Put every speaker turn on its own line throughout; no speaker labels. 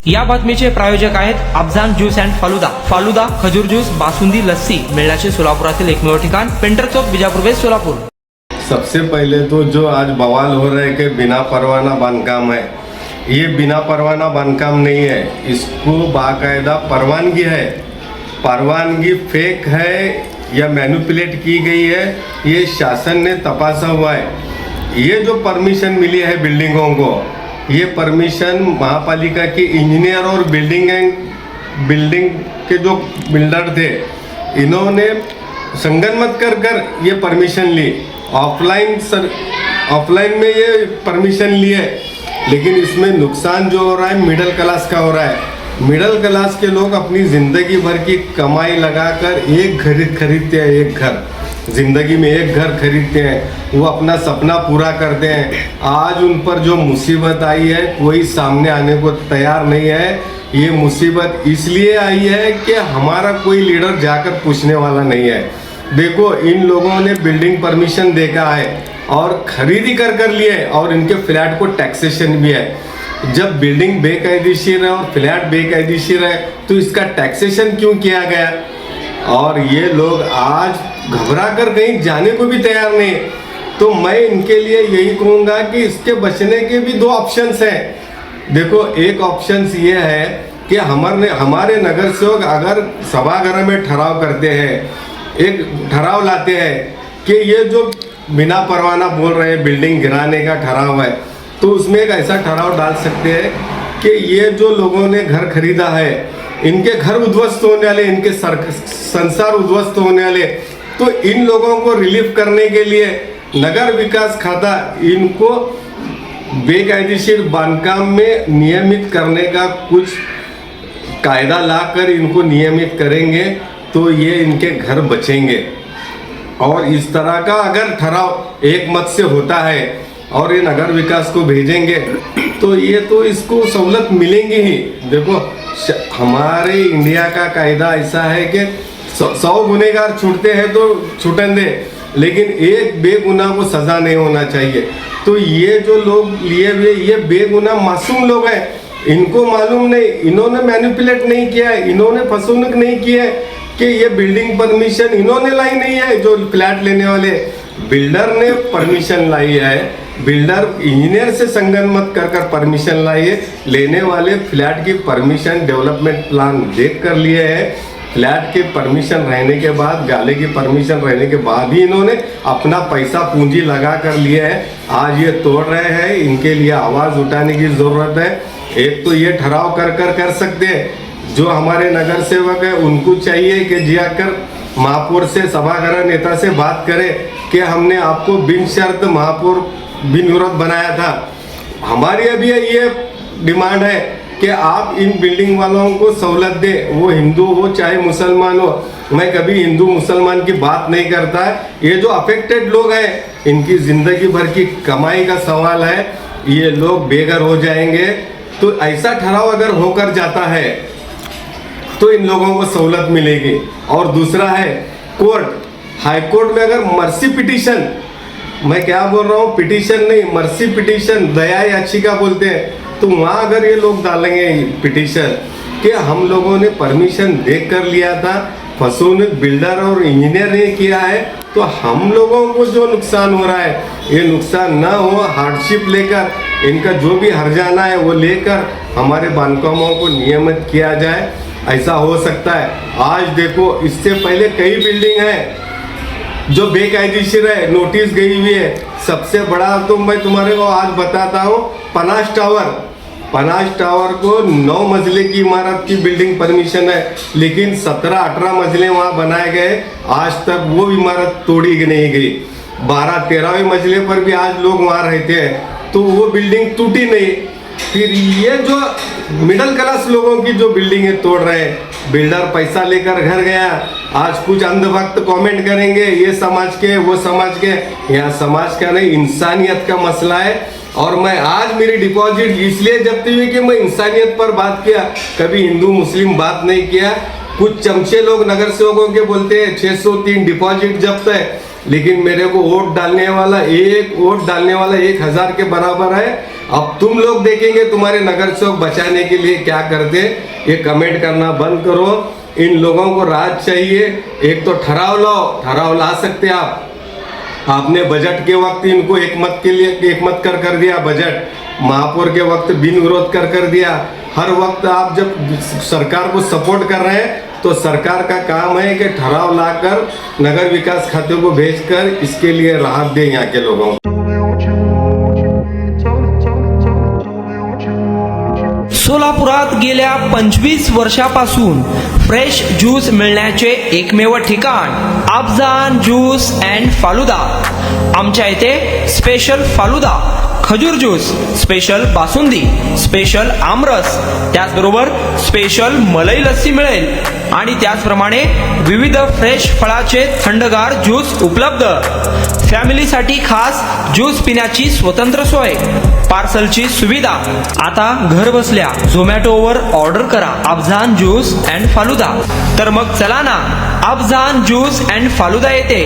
या बातमीचे प्रायोजक आहेत अफजान ज्यूस अँड फालुदा। फालुदा, खजूर ज्यूस, बासुंदी, लस्सी मिळण्याचे सोलापुरातील एकमेव ठिकाण, पेंटर चौक, बीजापुर वेस्ट, सोलापुर।
सबसे पहले तो जो आज बवाल हो रहा है कि बिना परवाना बांधकाम है, ये बिना परवाना बांधकाम नहीं है, इसको बाकायदा परवानगी है। परवानगी फेक है या मैनिपुलेट की गई है, ये शासन ने तपासा हुआ है। ये जो परमिशन मिली है बिल्डिंगों को, ये परमिशन महापालिका के इंजीनियर और बिल्डिंग के जो बिल्डर थे, इन्होंने संगनमत कर ये परमिशन ली। ऑफलाइन में ये परमिशन ली है, लेकिन इसमें नुकसान जो हो रहा है मिडिल क्लास का हो रहा है। मिडिल क्लास के लोग अपनी ज़िंदगी भर की कमाई लगाकर एक घर खरीदते हैं, एक घर ज़िंदगी में एक घर खरीदते हैं, वो अपना सपना पूरा करते हैं। आज उन पर जो मुसीबत आई है, कोई सामने आने को तैयार नहीं है। ये मुसीबत इसलिए आई है कि हमारा कोई लीडर जाकर पूछने वाला नहीं है। देखो, इन लोगों ने बिल्डिंग परमिशन देखा है और खरीदी कर लिए, और इनके फ्लैट को टैक्सेशन भी है। जब बिल्डिंग बेकायदेशीर है और फ्लैट बेकायदेशीर है, तो इसका टैक्सेशन क्यों किया गया? और ये लोग आज घबरा कर कहीं जाने को भी तैयार नहीं। तो मैं इनके लिए यही कहूँगा कि इसके बचने के भी दो ऑप्शंस हैं। देखो, एक ऑप्शंस ये है कि हमारे नगर सेवक अगर सभागार में ठहराव करते हैं, एक ठहराव लाते हैं कि ये जो बिना परवाना बोल रहे हैं बिल्डिंग गिराने का ठहराव है, तो उसमें एक ऐसा ठहराव डाल सकते हैं कि ये जो लोगों ने घर खरीदा है, इनके घर उद्ध्वस्त होने वाले, इनके संसार उद्ध्वस्त होने वाले, तो इन लोगों को रिलीफ करने के लिए नगर विकास खाता इनको बेकायदेशीर बांधकाम में नियमित करने का कुछ कायदा लाकर इनको नियमित करेंगे, तो ये इनके घर बचेंगे। और इस तरह का अगर ठहराव एक मत से होता है और ये नगर विकास को भेजेंगे, तो ये तो इसको सहूलत मिलेंगी ही। देखो, हमारे इंडिया का कायदा ऐसा है कि 100 गुनहगार छूटते हैं तो छूटन दे, लेकिन एक बेगुनाह को सजा नहीं होना चाहिए। तो ये जो लोग लिए हुए, ये बेगुनाह मासूम लोग हैं, इनको मालूम नहीं, इन्होंने मैनिपुलेट नहीं किया है, इन्होंने फसूनक नहीं किया है कि ये बिल्डिंग परमिशन इन्होंने लाई नहीं है। जो फ्लैट लेने वाले बिल्डर ने परमिशन लाई है, बिल्डर इंजीनियर से संगनमत कर परमिशन लाई है। लेने वाले फ्लैट की परमिशन डेवलपमेंट प्लान देख कर लिए है। फ्लैट के परमिशन रहने के बाद, गाले की परमिशन रहने के बाद ही इन्होंने अपना पैसा पूंजी लगा कर लिए है। आज ये तोड़ रहे हैं, इनके लिए आवाज़ उठाने की ज़रूरत है। एक तो ये ठहराव कर सकते हैं। जो हमारे नगर सेवक है, उनको चाहिए कि जाकर महापौर से, सभागार नेता से बात करें कि हमने आपको बिन शर्त महापौर बिन विरोध बनाया था। हमारी अभी ये डिमांड है कि आप इन बिल्डिंग वालों को सहूलत दें, वो हिंदू हो चाहे मुसलमान हो। मैं कभी हिंदू मुसलमान की बात नहीं करता है। ये जो अफेक्टेड लोग हैं, इनकी ज़िंदगी भर की कमाई का सवाल है, ये लोग बेघर हो जाएंगे। तो ऐसा ठहराव अगर होकर जाता है तो इन लोगों को सहूलत मिलेगी। और दूसरा है कोर्ट, हाई कोर्ट में अगर मर्सी पिटीशन, मैं क्या बोल रहा हूँ, पिटीशन नहीं, मर्सी पिटीशन, दया याचिका बोलते हैं, तो वहाँ अगर ये लोग डालेंगे पिटीशन कि हम लोगों ने परमिशन देख कर लिया था, फसून बिल्डर और इंजीनियर ने किया है, तो हम लोगों को जो नुकसान हो रहा है, ये नुकसान ना हो, हार्डशिप लेकर, इनका जो भी हर्जाना है वो लेकर हमारे बांधकामों को नियमित किया जाए। ऐसा हो सकता है। आज देखो, इससे पहले कई बिल्डिंग है जो बेकायदेशीर है, नोटिस गई हुई है। सबसे बड़ा तो मैं तुम्हारे को आज बताता हूँ, पनास टावर को 9 मंजिले की इमारत की बिल्डिंग परमिशन है, लेकिन 17-18 मंजिले वहाँ बनाए गए, आज तक वो इमारत तोड़ी नहीं गई। 12-13वें मंजिले पर भी आज लोग वहाँ रहते हैं, तो वो बिल्डिंग टूटी नहीं। फिर ये जो मिडिल क्लास लोगों की जो बिल्डिंगें तोड़ रहे हैं, बिल्डर पैसा लेकर घर गया, आज कुछ अंधभक्त कमेंट करेंगे, ये समाज के वो समाज के, यहाँ समाज का नहीं, इंसानियत का मसला है। और मैं आज मेरी डिपॉजिट इसलिए जब्त हुई कि मैं इंसानियत पर बात किया, कभी हिंदू मुस्लिम बात नहीं किया। कुछ चमचे लोग नगर सेवकों के बोलते हैं 603 डिपॉजिट जब्त है, लेकिन मेरे को वोट डालने वाला 1,000 के बराबर है। अब तुम लोग देखेंगे तुम्हारे नगर सेवक बचाने के लिए क्या करते। ये कमेंट करना बंद करो। इन लोगों को राज चाहिए। एक तो ठहराव लाओ, ठहराव ला सकते आप। आपने बजट के वक्त इनको एक मत कर दिया। बजट महापौर के वक्त बिन विरोध कर दिया। हर वक्त आप जब सरकार को सपोर्ट कर रहे हैं तो सरकार का काम है कि ठहराव लाकर नगर विकास खाते को भेजकर इसके लिए राहत दें यहाँ के लोगों को।
सोलापुरात गेल्या 25 वर्षापासून फ्रेश ज्यूस मिळण्याचे एकमेव ठिकाण अफजान ज्यूस अँड फालुदा। आमच्या इथे स्पेशल फालुदा, खजूर ज्यूस, स्पेशल बासुंदी, स्पेशल आमरस, त्याचबरोबर स्पेशल मलाई लस्सी मिळेल आणि त्याचप्रमाणे विविध फ्रेश फळाचे थंडगार ज्यूस उपलब्ध। फॅमिलीसाठी खास ज्यूस पिण्याची स्वतंत्र सोय, पार्सलची सुविधा। आता घर बसल्या झोमॅटोवर ऑर्डर करा अफजान ज्यूस अँड फालुदा। तर मग चला ना अफजान ज्यूस अँड फालुदा येथे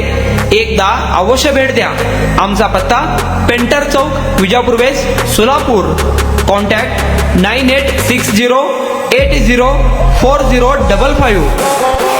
एकदा अवश्य भेट द्या। आमचा पत्ता पेंटर चौक, विजापूर वेस्ट, सोलापूर। कॉन्टॅक्ट 9860804055।